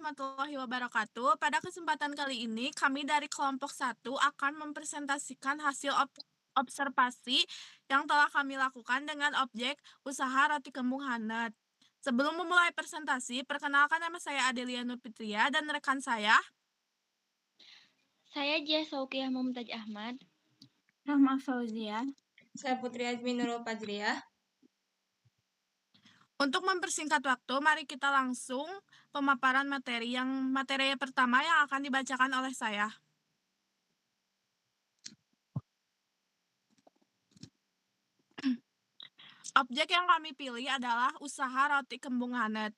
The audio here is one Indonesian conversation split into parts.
warahmatullahi wabarakatuh. Pada kesempatan kali ini, kami dari kelompok 1 akan mempresentasikan hasil observasi yang telah kami lakukan dengan objek usaha roti kembung Hanet. Sebelum memulai presentasi, perkenalkan nama saya Adelia Nurfitria dan rekan saya. Saya Jia Saukiah Mumtaz Ahmad. Rahma Fauzia. Saya Putri Azmi Nurul Fajriah. Untuk mempersingkat waktu, mari kita langsung pemaparan materi. Materi pertama yang akan dibacakan oleh saya. Objek yang kami pilih adalah usaha roti kembung Hanet.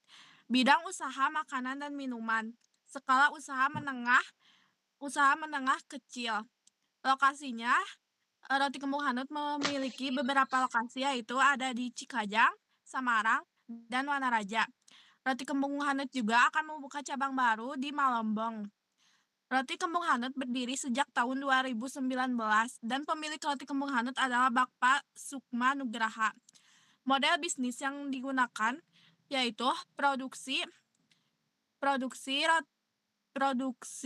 Bidang usaha makanan dan minuman. Skala usaha menengah kecil. Lokasinya, roti kembung Hanet memiliki beberapa lokasi, yaitu ada di Cikajang, Samarang, dan Wanaraja. Roti kembung Hanet juga akan membuka cabang baru di Malembong. Roti kembung Hanet berdiri sejak tahun 2019 dan pemilik roti kembung Hanet adalah Bapak Sukma Nugraha. Model bisnis yang digunakan yaitu produksi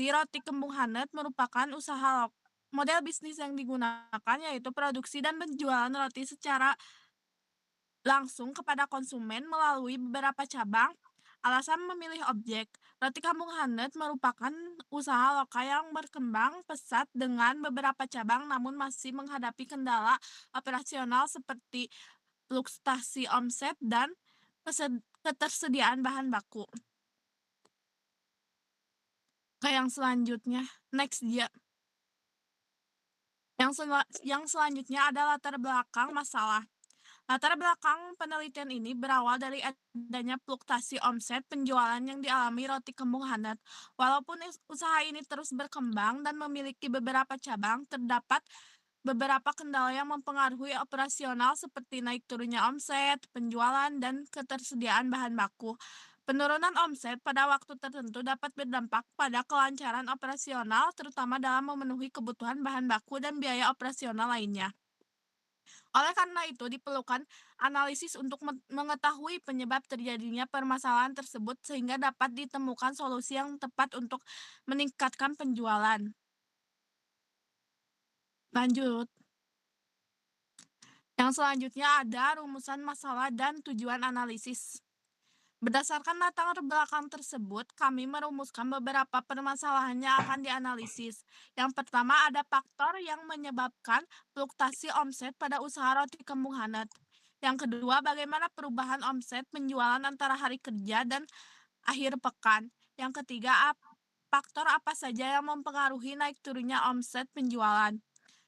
roti kembung Hanet merupakan usaha model bisnis yang digunakan yaitu produksi dan penjualan roti secara langsung kepada konsumen melalui beberapa cabang. Alasan memilih objek, roti kembung Hanet merupakan usaha lokal yang berkembang pesat dengan beberapa cabang namun masih menghadapi kendala operasional seperti fluktuasi omset dan ketersediaan bahan baku. Yang selanjutnya, next dia. Yang selanjutnya adalah latar belakang masalah. Latar belakang penelitian ini berawal dari adanya fluktuasi omset penjualan yang dialami roti kembung Hanet. Walaupun usaha ini terus berkembang dan memiliki beberapa cabang, terdapat beberapa kendala yang mempengaruhi operasional seperti naik turunnya omset, penjualan, dan ketersediaan bahan baku. Penurunan omset pada waktu tertentu dapat berdampak pada kelancaran operasional, terutama dalam memenuhi kebutuhan bahan baku dan biaya operasional lainnya. Oleh karena itu, diperlukan analisis untuk mengetahui penyebab terjadinya permasalahan tersebut sehingga dapat ditemukan solusi yang tepat untuk meningkatkan penjualan. Lanjut. Yang selanjutnya ada rumusan masalah dan tujuan analisis. Berdasarkan latar belakang tersebut, kami merumuskan beberapa permasalahan yang akan dianalisis. Yang pertama ada faktor yang menyebabkan fluktuasi omset pada usaha roti kembung Hanet. Yang kedua, bagaimana perubahan omset penjualan antara hari kerja dan akhir pekan. Yang ketiga, faktor apa saja yang mempengaruhi naik turunnya omset penjualan.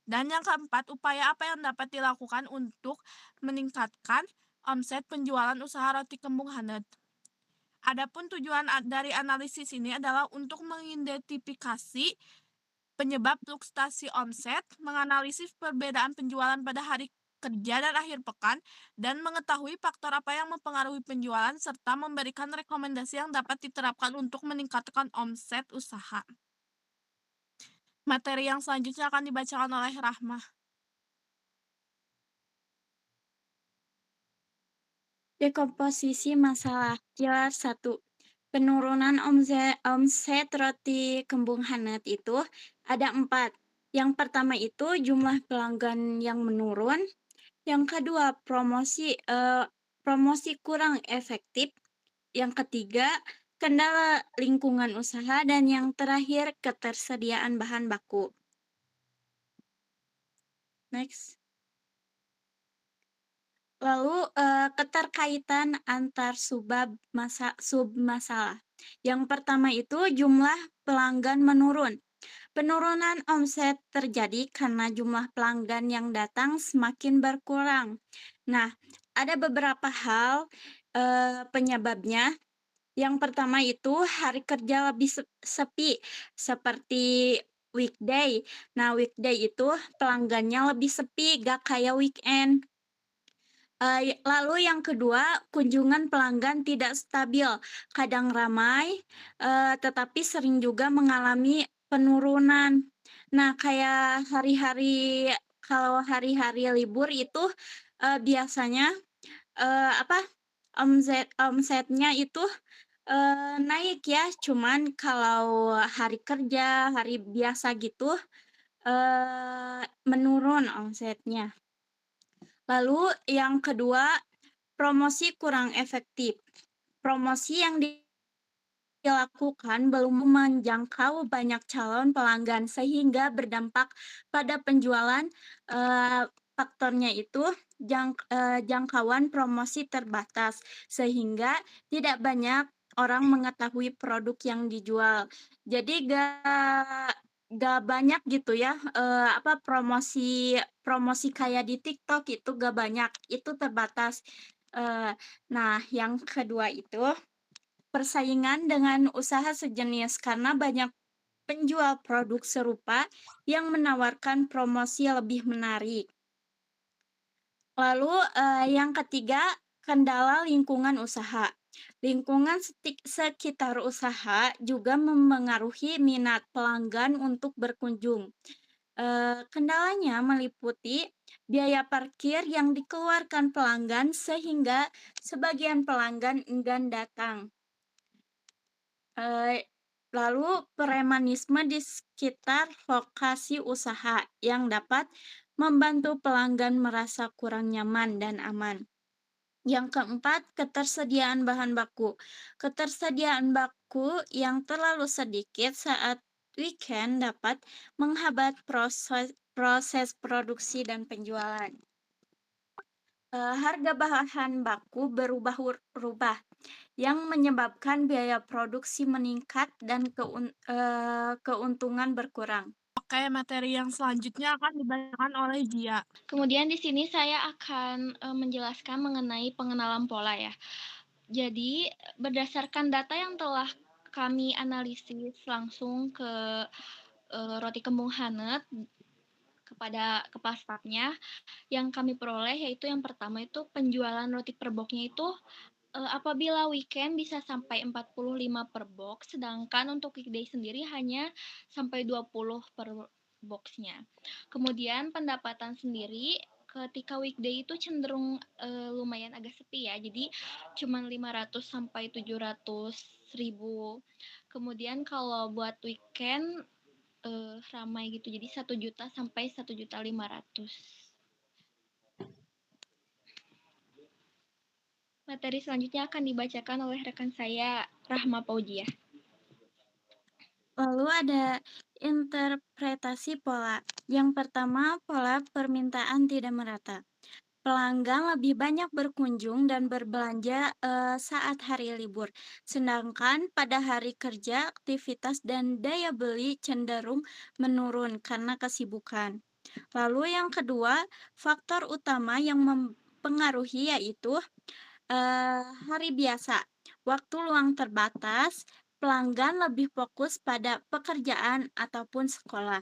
Dan yang keempat, upaya apa yang dapat dilakukan untuk meningkatkan omset penjualan usaha roti kembung Hanet. Adapun tujuan dari analisis ini adalah untuk mengidentifikasi penyebab fluktuasi omset, menganalisis perbedaan penjualan pada hari kerja dan akhir pekan, dan mengetahui faktor apa yang mempengaruhi penjualan, serta memberikan rekomendasi yang dapat diterapkan untuk meningkatkan omset usaha. Materi yang selanjutnya akan dibacakan oleh Rahmah. Dekomposisi masalah. Pilar 1. Penurunan omset roti kembung Hanet itu ada 4. Yang pertama itu jumlah pelanggan yang menurun. Yang kedua, promosi kurang efektif. Yang ketiga, kendala lingkungan usaha. Dan yang terakhir, ketersediaan bahan baku. Next. Lalu keterkaitan antar submasalah. Yang pertama itu jumlah pelanggan menurun. Penurunan omset terjadi karena jumlah pelanggan yang datang semakin berkurang. Nah, ada beberapa hal penyebabnya. Yang pertama itu hari kerja lebih sepi seperti weekday. Nah, weekday itu pelanggannya lebih sepi, gak kayak weekend. Lalu yang kedua, kunjungan pelanggan tidak stabil, kadang ramai, tetapi sering juga mengalami penurunan. Nah, kayak kalau hari-hari libur itu biasanya omsetnya itu naik ya, cuman kalau hari kerja, hari biasa gitu, menurun omsetnya. Lalu yang kedua, promosi kurang efektif. Promosi yang dilakukan belum menjangkau banyak calon pelanggan sehingga berdampak pada penjualan. Faktornya itu jangkauan promosi terbatas sehingga tidak banyak orang mengetahui produk yang dijual. Jadi gak banyak gitu ya, promosi kayak di TikTok itu gak banyak, itu terbatas. Nah, yang kedua itu persaingan dengan usaha sejenis karena banyak penjual produk serupa yang menawarkan promosi lebih menarik. Lalu, yang ketiga, kendala lingkungan usaha. Lingkungan sekitar usaha juga memengaruhi minat pelanggan untuk berkunjung. Kendalanya meliputi biaya parkir yang dikeluarkan pelanggan sehingga sebagian pelanggan enggan datang. Lalu premanisme di sekitar lokasi usaha yang dapat membantu pelanggan merasa kurang nyaman dan aman. Yang keempat, ketersediaan bahan baku. Ketersediaan baku yang terlalu sedikit saat weekend dapat menghambat proses produksi dan penjualan. Harga bahan baku berubah-ubah yang menyebabkan biaya produksi meningkat dan keuntungan berkurang. Oke, materi yang selanjutnya akan dibacakan oleh Jia. Kemudian di sini saya akan menjelaskan mengenai pengenalan pola ya. Jadi berdasarkan data yang telah kami analisis langsung ke Roti Kembung Hanet kepada kepala stafnya, yang kami peroleh yaitu yang pertama itu penjualan roti per boxnya itu apabila weekend bisa sampai 45 per box, sedangkan untuk weekday sendiri hanya sampai 20 per boxnya. Kemudian pendapatan sendiri ketika weekday itu cenderung lumayan agak sepi ya, jadi cuma 500 sampai 700 ribu. Kemudian kalau buat weekend ramai gitu, jadi 1 juta sampai 1.500.000. Materi selanjutnya akan dibacakan oleh rekan saya, Rahma Paujiah. Lalu ada interpretasi pola. Yang pertama, pola permintaan tidak merata. Pelanggan lebih banyak berkunjung dan berbelanja saat hari libur, sedangkan pada hari kerja aktivitas dan daya beli cenderung menurun karena kesibukan. Lalu yang kedua, faktor utama yang mempengaruhi yaitu hari biasa, waktu luang terbatas, pelanggan lebih fokus pada pekerjaan ataupun sekolah.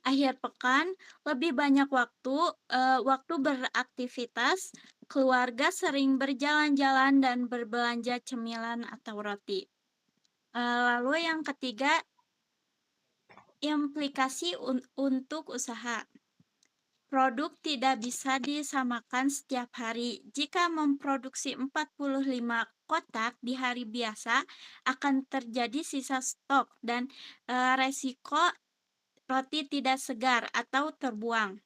Akhir pekan, lebih banyak waktu beraktivitas, keluarga sering berjalan-jalan dan berbelanja cemilan atau roti. Lalu yang ketiga, implikasi untuk usaha. Produk tidak bisa disamakan setiap hari. Jika memproduksi 45 kotak di hari biasa, akan terjadi sisa stok dan resiko roti tidak segar atau terbuang.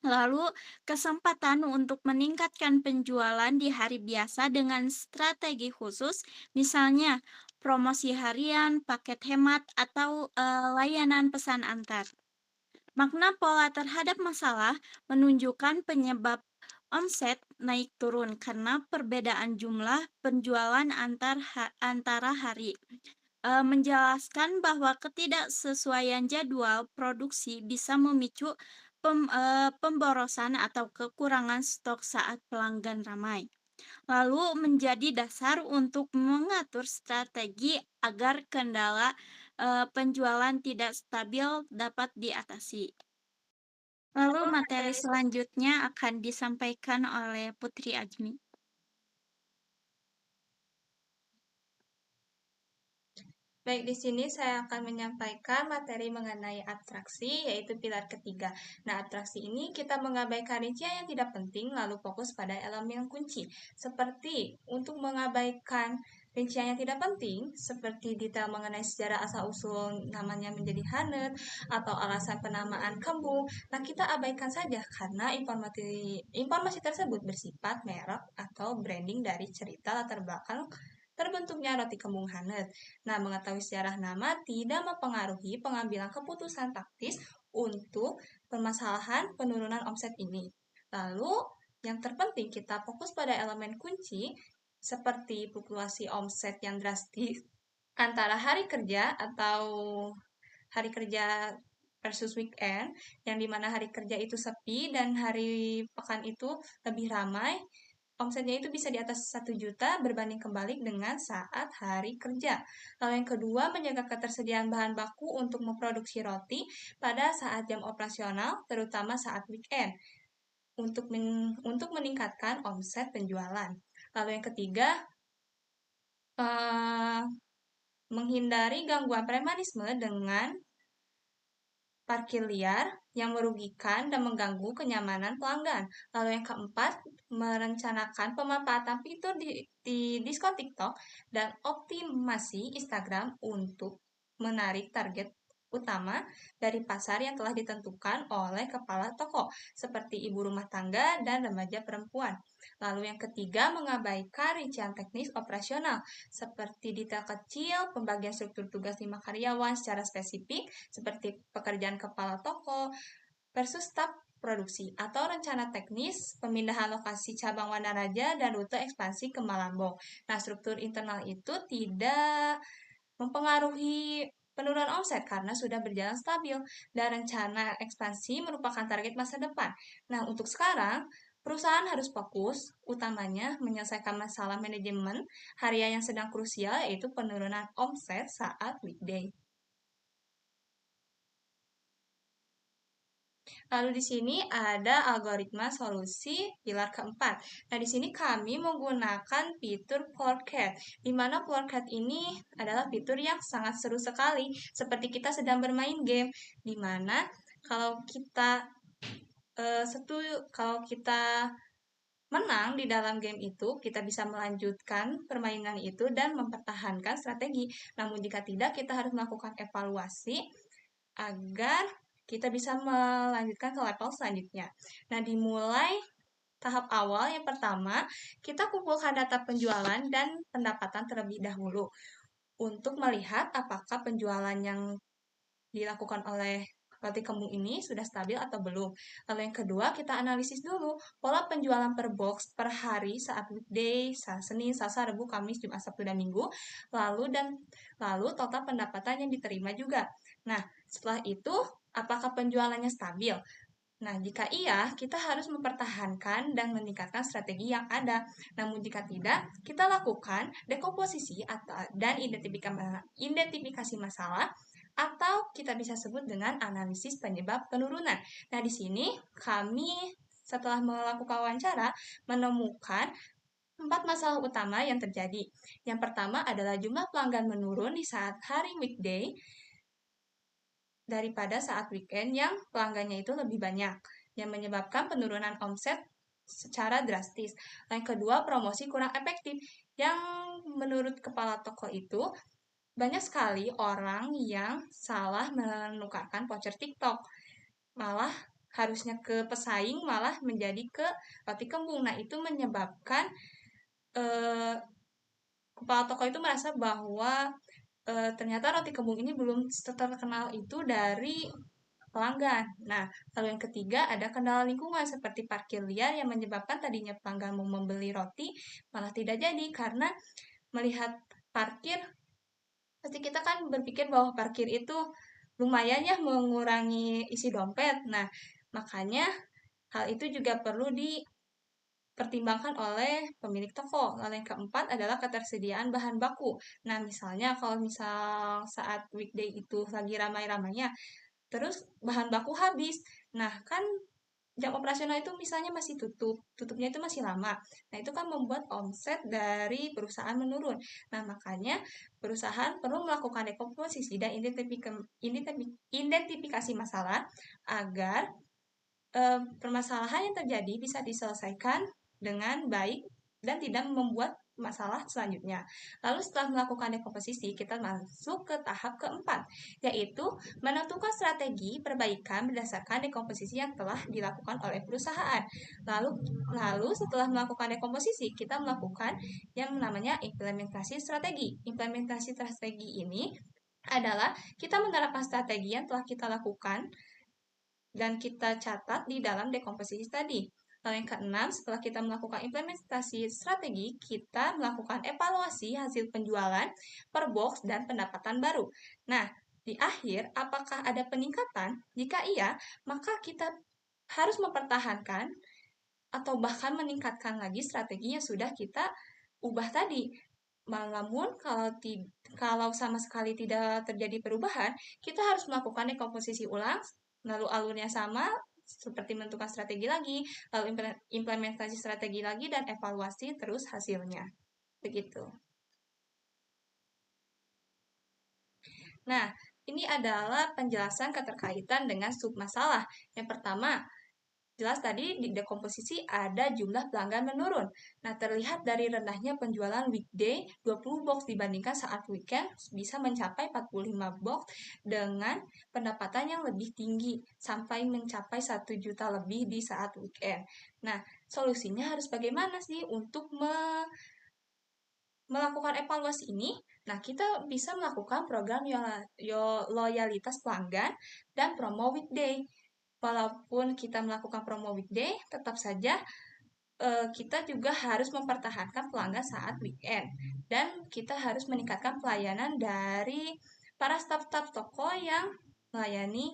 Lalu, kesempatan untuk meningkatkan penjualan di hari biasa dengan strategi khusus, misalnya promosi harian, paket hemat, atau layanan pesan antar. Makna pola terhadap masalah menunjukkan penyebab omset naik turun karena perbedaan jumlah penjualan antara hari. Menjelaskan bahwa ketidaksesuaian jadwal produksi bisa memicu pemborosan atau kekurangan stok saat pelanggan ramai. Lalu menjadi dasar untuk mengatur strategi agar kendala penjualan tidak stabil dapat diatasi. Lalu materi selanjutnya akan disampaikan oleh Putri Ajmi. Baik, di sini saya akan menyampaikan materi mengenai atraksi, yaitu pilar ketiga. Nah, atraksi ini kita mengabaikan rincian yang tidak penting, lalu fokus pada elemen kunci. Seperti untuk mengabaikan rinciannya tidak penting, seperti detail mengenai sejarah asal-usul namanya menjadi Hanet atau alasan penamaan kembung, nah kita abaikan saja karena informasi tersebut bersifat merek atau branding dari cerita latar belakang terbentuknya roti kembung Hanet. Nah, mengetahui sejarah nama tidak mempengaruhi pengambilan keputusan taktis untuk permasalahan penurunan omset ini. Lalu, yang terpenting kita fokus pada elemen kunci seperti fluktuasi omset yang drastis antara hari kerja atau hari kerja versus weekend, yang dimana hari kerja itu sepi dan hari pekan itu lebih ramai, omsetnya itu bisa di atas 1 juta berbanding kebalik dengan saat hari kerja. Lalu yang kedua, menjaga ketersediaan bahan baku untuk memproduksi roti pada saat jam operasional, terutama saat weekend, untuk meningkatkan omset penjualan. Lalu yang ketiga, menghindari gangguan premanisme dengan parkir liar yang merugikan dan mengganggu kenyamanan pelanggan. Lalu yang keempat, merencanakan pemanfaatan fitur di diskon TikTok dan optimasi Instagram untuk menarik target utama dari pasar yang telah ditentukan oleh kepala toko, seperti ibu rumah tangga dan remaja perempuan. Lalu yang ketiga, mengabaikan rincian teknis operasional, seperti detail kecil, pembagian struktur tugas 5 karyawan secara spesifik, seperti pekerjaan kepala toko versus staf produksi, atau rencana teknis pemindahan lokasi cabang Wanaraja dan rute ekspansi ke Malambong. Nah, struktur internal itu tidak mempengaruhi penurunan omset karena sudah berjalan stabil dan rencana ekspansi merupakan target masa depan. Nah, untuk sekarang, perusahaan harus fokus utamanya menyelesaikan masalah manajemen harian yang sedang krusial, yaitu penurunan omset saat weekday. Lalu di sini ada algoritma solusi pilar keempat. Nah, di sini kami menggunakan fitur Plorcat, di mana Plorcat ini adalah fitur yang sangat seru sekali, seperti kita sedang bermain game, di mana kalau kita kalau kita menang di dalam game itu, kita bisa melanjutkan permainan itu dan mempertahankan strategi. Namun jika tidak, kita harus melakukan evaluasi agar kita bisa melanjutkan ke level selanjutnya. Nah, dimulai tahap awal yang pertama, kita kumpulkan data penjualan dan pendapatan terlebih dahulu untuk melihat apakah penjualan yang dilakukan oleh roti kembung ini sudah stabil atau belum. Lalu yang kedua, kita analisis dulu pola penjualan per box per hari saat weekday, Senin, Selasa, Rabu, Kamis, Jumat, Sabtu, dan Minggu. Lalu total pendapatan yang diterima juga. Nah, setelah itu, apakah penjualannya stabil? Nah, jika iya, kita harus mempertahankan dan meningkatkan strategi yang ada. Namun jika tidak, kita lakukan dekomposisi dan identifikasi masalah, atau kita bisa sebut dengan analisis penyebab penurunan. Nah, di sini kami setelah melakukan wawancara menemukan 4 masalah utama yang terjadi. Yang pertama adalah jumlah pelanggan menurun di saat hari weekday daripada saat weekend yang pelanggannya itu lebih banyak, yang menyebabkan penurunan omset secara drastis. Yang kedua, promosi kurang efektif, yang menurut kepala toko itu banyak sekali orang yang salah menukarkan voucher TikTok. Malah harusnya ke pesaing, malah menjadi ke roti kembung. Nah, itu menyebabkan kepala toko itu merasa bahwa ternyata roti kembung ini belum terkenal itu dari pelanggan. Nah, lalu yang ketiga ada kendala lingkungan seperti parkir liar yang menyebabkan tadinya pelanggan mau membeli roti malah tidak jadi karena melihat parkir, pasti kita kan berpikir bahwa parkir itu lumayan ya mengurangi isi dompet. Nah, makanya hal itu juga perlu dipertimbangkan oleh pemilik toko. Lalu yang keempat adalah ketersediaan bahan baku. Nah, misalnya kalau saat weekday itu lagi ramai-ramainya, terus bahan baku habis. Nah, kan jam operasional itu misalnya masih tutupnya itu masih lama. Nah, itu kan membuat omset dari perusahaan menurun. Nah, makanya perusahaan perlu melakukan dekomposisi dan identifikasi masalah agar permasalahan yang terjadi bisa diselesaikan dengan baik dan tidak membuat masalah selanjutnya. Lalu setelah melakukan dekomposisi, kita masuk ke tahap keempat, yaitu menentukan strategi perbaikan berdasarkan dekomposisi yang telah dilakukan oleh perusahaan. Lalu setelah melakukan dekomposisi, kita melakukan yang namanya implementasi strategi. Implementasi strategi ini adalah kita menerapkan strategi yang telah kita lakukan dan kita catat di dalam dekomposisi tadi. Lalu yang keenam, setelah kita melakukan implementasi strategi, kita melakukan evaluasi hasil penjualan per box dan pendapatan baru. Nah, di akhir, apakah ada peningkatan? Jika iya, maka kita harus mempertahankan atau bahkan meningkatkan lagi strategi yang sudah kita ubah tadi. Namun, kalau sama sekali tidak terjadi perubahan, kita harus melakukan dekomposisi ulang, lalu alurnya sama, seperti menentukan strategi lagi, lalu implementasi strategi lagi, dan evaluasi terus hasilnya. Begitu. Nah, ini adalah penjelasan keterkaitan dengan submasalah. Yang pertama, jelas tadi di dekomposisi ada jumlah pelanggan menurun. Nah, terlihat dari rendahnya penjualan weekday 20 box dibandingkan saat weekend bisa mencapai 45 box dengan pendapatan yang lebih tinggi sampai mencapai 1 juta lebih di saat weekend. Nah, solusinya harus bagaimana sih untuk melakukan evaluasi ini? Nah, kita bisa melakukan program loyalitas pelanggan dan promo weekday. Walaupun kita melakukan promo weekday, tetap saja kita juga harus mempertahankan pelanggan saat weekend. Dan kita harus meningkatkan pelayanan dari para staf-staf toko yang melayani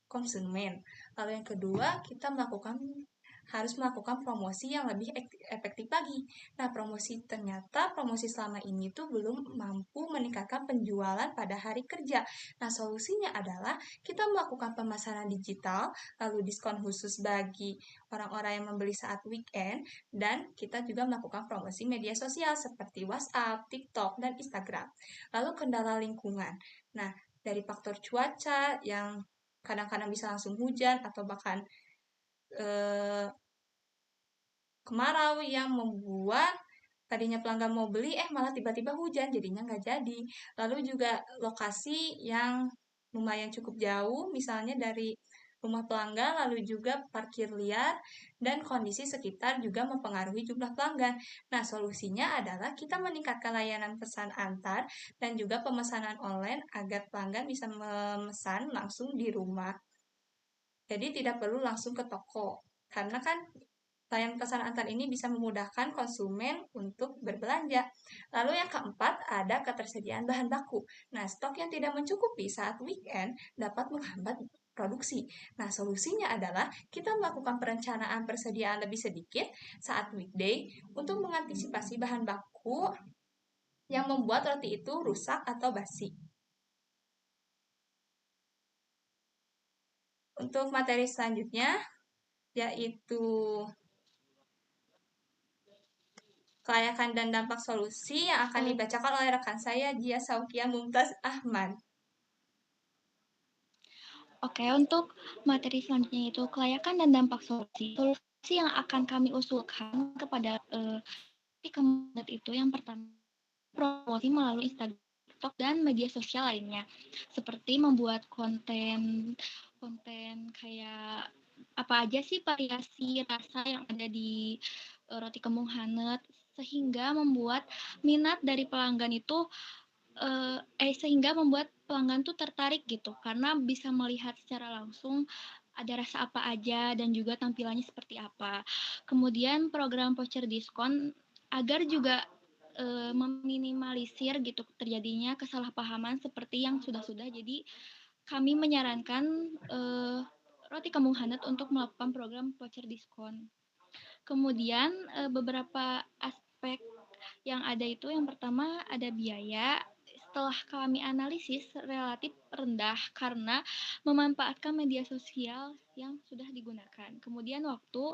konsumen. Lalu yang kedua, kita harus melakukan promosi yang lebih efektif lagi. Nah, ternyata promosi selama ini tuh belum mampu meningkatkan penjualan pada hari kerja. Nah, solusinya adalah kita melakukan pemasaran digital, lalu diskon khusus bagi orang-orang yang membeli saat weekend, dan kita juga melakukan promosi media sosial seperti WhatsApp, TikTok, dan Instagram. Lalu kendala lingkungan. Nah, dari faktor cuaca yang kadang-kadang bisa langsung hujan atau bahkan kemarau yang membuat tadinya pelanggan mau beli, malah tiba-tiba hujan, jadinya nggak jadi. Lalu juga lokasi yang lumayan cukup jauh, misalnya dari rumah pelanggan, lalu juga parkir liar, dan kondisi sekitar juga mempengaruhi jumlah pelanggan. Nah, solusinya adalah kita meningkatkan layanan pesan antar dan juga pemesanan online agar pelanggan bisa memesan langsung di rumah. Jadi tidak perlu langsung ke toko. Karena kan layanan pesan antar ini bisa memudahkan konsumen untuk berbelanja. Lalu yang keempat, ada ketersediaan bahan baku. Nah, stok yang tidak mencukupi saat weekend dapat menghambat produksi. Nah, solusinya adalah kita melakukan perencanaan persediaan lebih sedikit saat weekday untuk mengantisipasi bahan baku yang membuat roti itu rusak atau basi. Untuk materi selanjutnya, yaitu kelayakan dan dampak solusi yang akan dibacakan oleh rekan saya, Jia Saukia Mumtaz Ahmad. Oke, untuk materi selanjutnya itu kelayakan dan dampak solusi. Solusi yang akan kami usulkan kepada Kementerian itu yang pertama, promosi melalui Instagram, TikTok, dan media sosial lainnya. Seperti membuat konten kayak apa aja sih variasi rasa yang ada di roti kembung Hanet, sehingga membuat minat dari pelanggan itu sehingga membuat pelanggan tuh tertarik gitu, karena bisa melihat secara langsung ada rasa apa aja dan juga tampilannya seperti apa. Kemudian program voucher diskon agar juga meminimalisir gitu terjadinya kesalahpahaman seperti yang sudah-sudah. Jadi kami menyarankan Roti Kampung Hanet untuk melakukan program voucher diskon. Kemudian beberapa aspek yang ada itu, yang pertama ada biaya. Setelah kami analisis relatif rendah karena memanfaatkan media sosial yang sudah digunakan. Kemudian waktu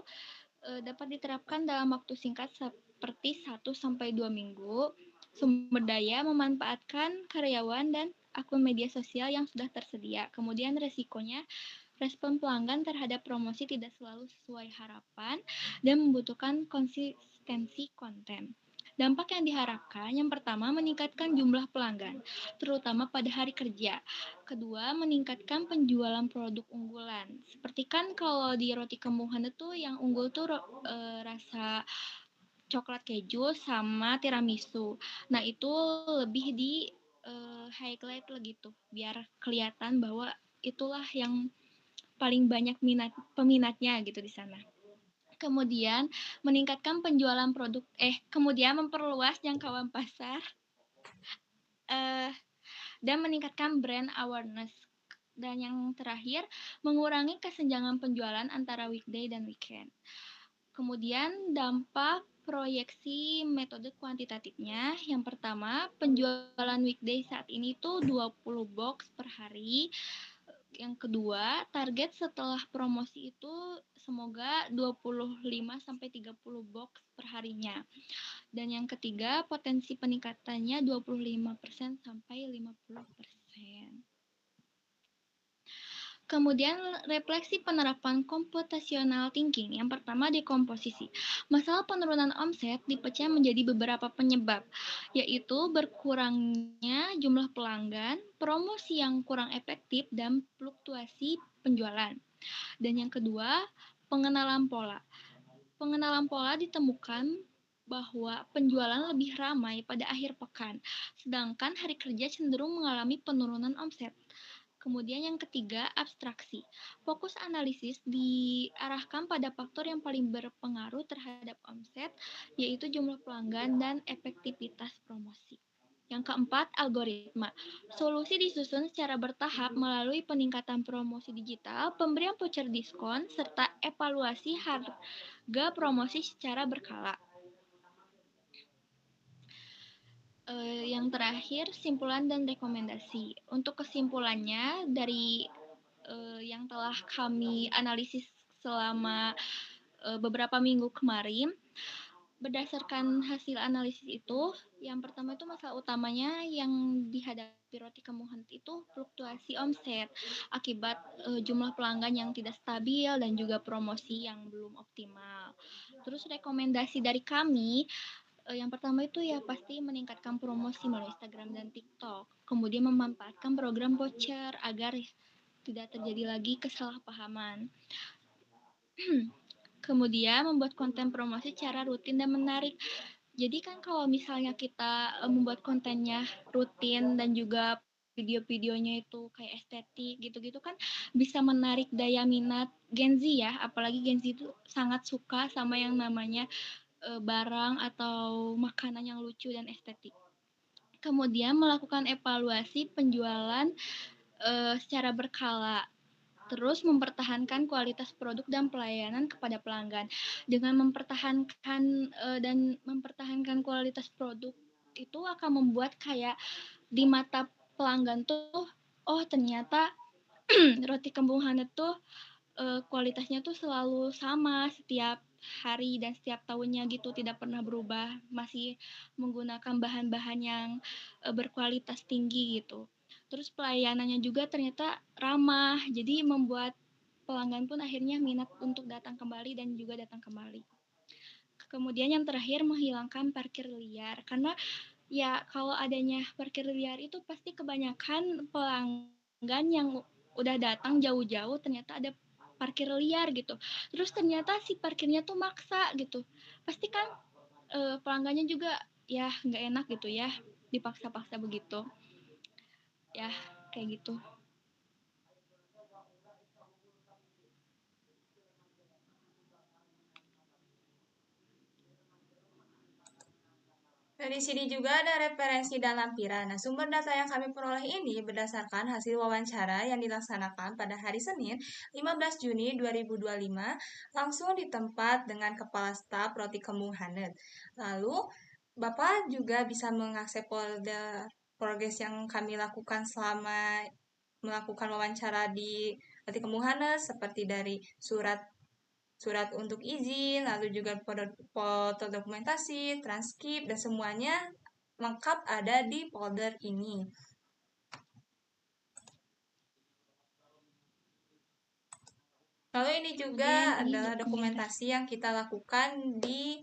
dapat diterapkan dalam waktu singkat seperti 1-2 minggu. Sumber daya memanfaatkan karyawan dan akun media sosial yang sudah tersedia. Kemudian resikonya, respon pelanggan terhadap promosi tidak selalu sesuai harapan dan membutuhkan konsistensi konten. Dampak yang diharapkan, yang pertama meningkatkan jumlah pelanggan, terutama pada hari kerja. Kedua, meningkatkan penjualan produk unggulan. Seperti kan kalau di roti kembuhan itu yang unggul tuh rasa coklat keju sama tiramisu. Nah, itu lebih di highlight lah gitu, biar kelihatan bahwa itulah yang paling banyak peminatnya gitu di sana. Kemudian meningkatkan penjualan produk kemudian memperluas jangkauan pasar dan meningkatkan brand awareness. Dan yang terakhir, mengurangi kesenjangan penjualan antara weekday dan weekend. Kemudian dampak proyeksi metode kuantitatifnya. Yang pertama, penjualan weekday saat ini tuh 20 box per hari. Yang kedua, target setelah promosi itu semoga 25-30 box per harinya. Dan yang ketiga, potensi peningkatannya 25% sampai 50%. Kemudian refleksi penerapan computational thinking. Yang pertama, dekomposisi. Masalah penurunan omset dipecah menjadi beberapa penyebab, yaitu berkurangnya jumlah pelanggan, promosi yang kurang efektif, dan fluktuasi penjualan. Dan yang kedua, pengenalan pola. Pengenalan pola ditemukan bahwa penjualan lebih ramai pada akhir pekan, sedangkan hari kerja cenderung mengalami penurunan omset. Kemudian yang ketiga, abstraksi. Fokus analisis diarahkan pada faktor yang paling berpengaruh terhadap omset, yaitu jumlah pelanggan dan efektivitas promosi. Yang keempat, algoritma. Solusi disusun secara bertahap melalui peningkatan promosi digital, pemberian voucher diskon, serta evaluasi harga promosi secara berkala. Yang terakhir, simpulan dan rekomendasi. Untuk kesimpulannya, dari yang telah kami analisis selama beberapa minggu kemarin, berdasarkan hasil analisis itu, yang pertama itu masalah utamanya yang dihadapi roti kembuhan itu fluktuasi omset akibat jumlah pelanggan yang tidak stabil dan juga promosi yang belum optimal. Terus rekomendasi dari kami, yang pertama itu ya pasti meningkatkan promosi melalui Instagram dan TikTok. Kemudian memanfaatkan program voucher agar tidak terjadi lagi kesalahpahaman. Kemudian membuat konten promosi secara rutin dan menarik. Jadi kan kalau misalnya kita membuat kontennya rutin dan juga video-videonya itu kayak estetik gitu-gitu kan bisa menarik daya minat Gen Z ya, apalagi Gen Z itu sangat suka sama yang namanya barang atau makanan yang lucu dan estetik. Kemudian melakukan evaluasi penjualan secara berkala. Terus mempertahankan kualitas produk dan pelayanan kepada pelanggan. Dengan mempertahankan kualitas produk itu akan membuat kayak di mata pelanggan tuh, oh ternyata roti kembuhan itu kualitasnya tuh selalu sama setiap hari dan setiap tahunnya gitu, tidak pernah berubah, masih menggunakan bahan-bahan yang berkualitas tinggi gitu. Terus pelayanannya juga ternyata ramah, jadi membuat pelanggan pun akhirnya minat untuk datang kembali dan juga datang kembali. Kemudian yang terakhir, menghilangkan parkir liar, karena ya kalau adanya parkir liar itu pasti kebanyakan pelanggan yang udah datang jauh-jauh ternyata ada parkir liar gitu. Terus ternyata si parkirnya tuh maksa gitu. Pasti kan pelanggannya juga ya nggak enak gitu ya, dipaksa-paksa begitu. Ya, kayak gitu. Nah, di sini juga ada referensi dan lampiran. Nah, sumber data yang kami peroleh ini berdasarkan hasil wawancara yang dilaksanakan pada hari Senin, 15 Juni 2025, langsung di tempat dengan Kepala Staf Roti Kembung Hanet. Lalu, Bapak juga bisa mengakses folder progres yang kami lakukan selama melakukan wawancara di Roti Kembung Hanet, seperti dari surat untuk izin, lalu juga foto dokumentasi, transkrip, dan semuanya lengkap ada di folder ini. Lalu ini juga adalah dokumentasi yang kita lakukan di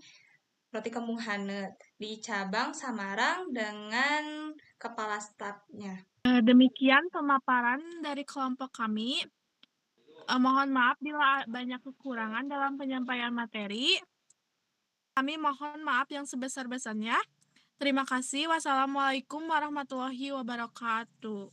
Roti Kembung Hanet di cabang Samarang dengan kepala stafnya. Demikian pemaparan dari kelompok kami. Mohon maaf bila banyak kekurangan dalam penyampaian materi. Kami mohon maaf yang sebesar-besarnya. Terima kasih. Wassalamualaikum warahmatullahi wabarakatuh.